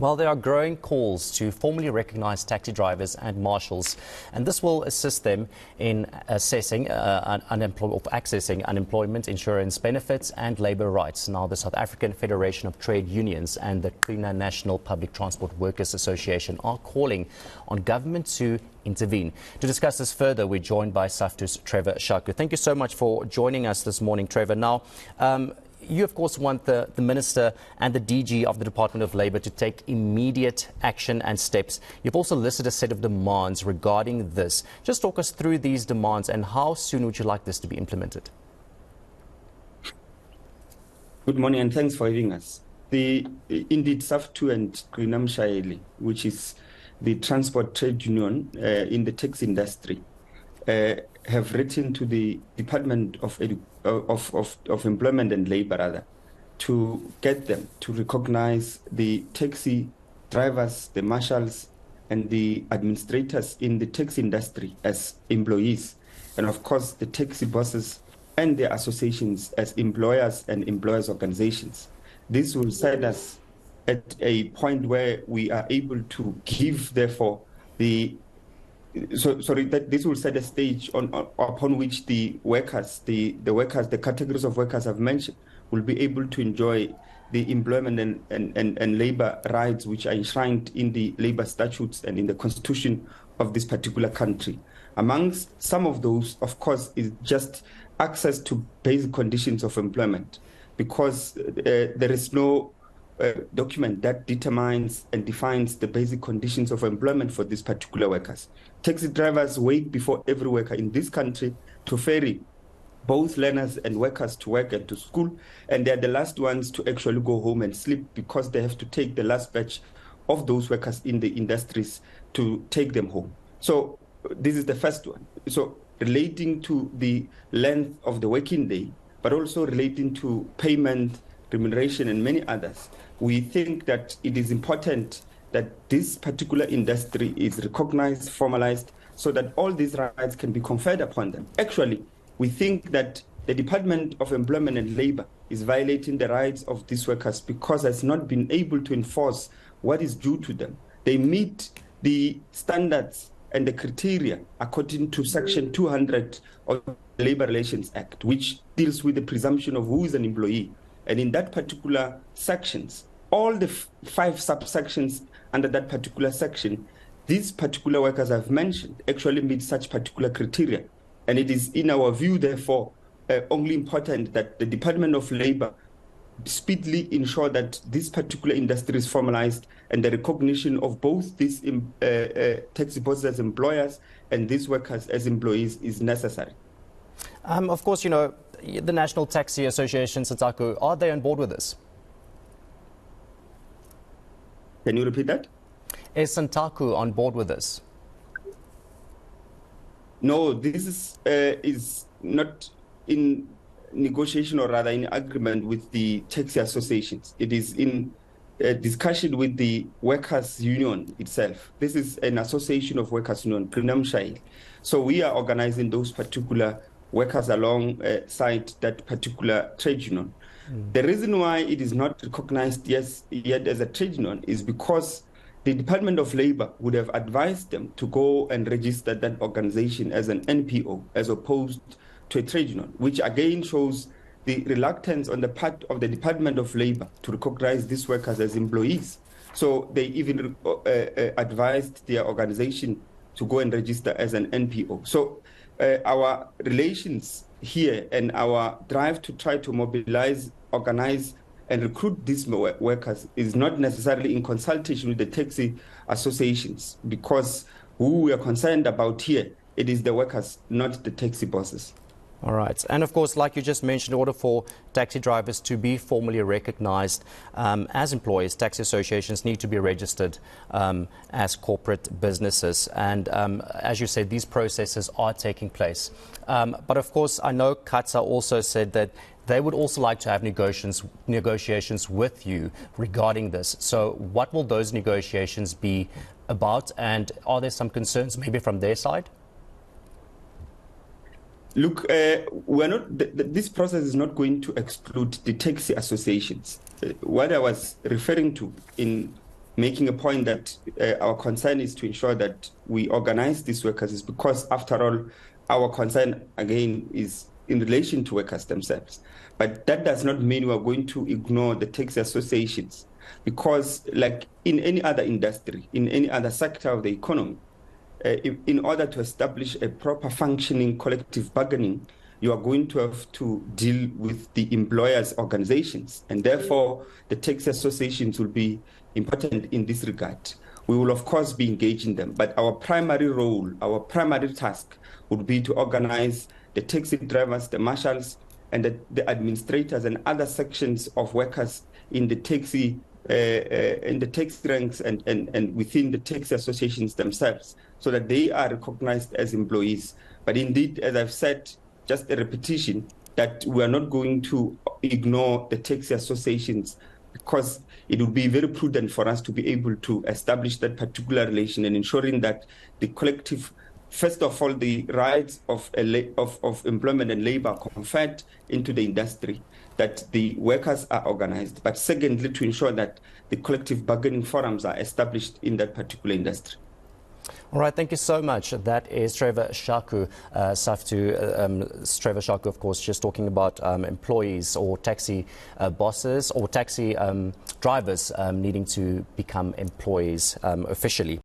Well, there are growing calls to formally recognise taxi drivers and marshals, and this will assist them in accessing unemployment insurance benefits and labour rights. Now, the South African Federation of Trade Unions and the Trina National Public Transport Workers Association are calling on government to intervene. To discuss this further, we're joined by Saftu's Trevor Shaku. Thank you so much for joining us this morning, Trevor. Now, you, of course, want the Minister and the DG of the Department of Labour to take immediate action and steps. You've also listed a set of demands regarding this. Just talk us through these demands and how soon would you like this to be implemented? Good morning and thanks for having us. Indeed, Saftu and eNCA, which is the transport trade union in the taxi industry, have written to the Department of Employment and Labour, to get them to recognize the taxi drivers, the marshals, and the administrators in the taxi industry as employees, and of course the taxi bosses and their associations as employers and employers' organizations. This will set us at a point where we are able to give, therefore, this will set a stage upon which the categories of workers I've mentioned will be able to enjoy the employment and labor rights which are enshrined in the labor statutes and in the constitution of this particular country. Amongst some of those, of course, is just access to basic conditions of employment, because there is no document that determines and defines the basic conditions of employment for these particular workers. Taxi drivers wait before every worker in this country to ferry both learners and workers to work and to school, and they're the last ones to actually go home and sleep, because they have to take the last batch of those workers in the industries to take them home. So this is the first one. So relating to the length of the working day, but also relating to payment, remuneration, and many others, we think that it is important that this particular industry is recognized, formalized, so that all these rights can be conferred upon them. Actually, we think that the Department of Employment and Labour is violating the rights of these workers because it has not been able to enforce what is due to them. They meet the standards and the criteria according to Section 200 of the Labour Relations Act, which deals with the presumption of who is an employee. And in that particular sections, all the 5 subsections under that particular section, these particular workers I've mentioned actually meet such particular criteria. And it is, in our view, therefore, only important that the Department of Labour speedily ensure that this particular industry is formalized and the recognition of both these taxi bosses as employers and these workers as employees is necessary. Of course, you know, the National Taxi Association, Sataku, are they on board with this? Can you repeat that? Is Santaku on board with this? No, this is not in negotiation, or rather in agreement with the taxi associations. It is in discussion with the workers' union itself. This is an association of workers' union, eNCA. So we are organizing those particular workers alongside that particular trade union. The reason why it is not recognized yet as a trade union is because the Department of Labour would have advised them to go and register that organization as an NPO as opposed to a trade union, which again shows the reluctance on the part of the Department of Labour to recognize these workers as employees. So they even advised their organization to go and register as an NPO. So our relations here and our drive to try to mobilize, organize, and recruit these workers is not necessarily in consultation with the taxi associations, because who we are concerned about here, it is the workers, not the taxi bosses. All right. And of course, like you just mentioned, in order for taxi drivers to be formally recognized as employees, taxi associations need to be registered as corporate businesses. And as you said, these processes are taking place. But of course, I know CATSA also said that they would also like to have negotiations with you regarding this. So what will those negotiations be about? And are there some concerns maybe from their side? Look, we're not. This process is not going to exclude the taxi associations. What I was referring to in making a point that our concern is to ensure that we organize these workers, is because, after all, our concern, again, is in relation to workers themselves. But that does not mean we are going to ignore the taxi associations, because like in any other industry, in any other sector of the economy, in order to establish a proper functioning collective bargaining, you are going to have to deal with the employers' organizations. And therefore, the taxi associations will be important in this regard. We will, of course, be engaging them. But our primary role, our primary task would be to organize the taxi drivers, the marshals, and the administrators and other sections of workers in the taxi ranks and within the taxi associations themselves, so that they are recognized as employees. But indeed, as I've said, just a repetition, that we are not going to ignore the taxi associations, because it would be very prudent for us to be able to establish that particular relation and ensuring that the collective, first of all, the rights of employment and labor conferred into the industry, that the workers are organized. But secondly, to ensure that the collective bargaining forums are established in that particular industry. All right, thank you so much. That is Trevor Shaku, Saftu. Trevor Shaku, of course, just talking about employees or taxi bosses or taxi drivers needing to become employees officially.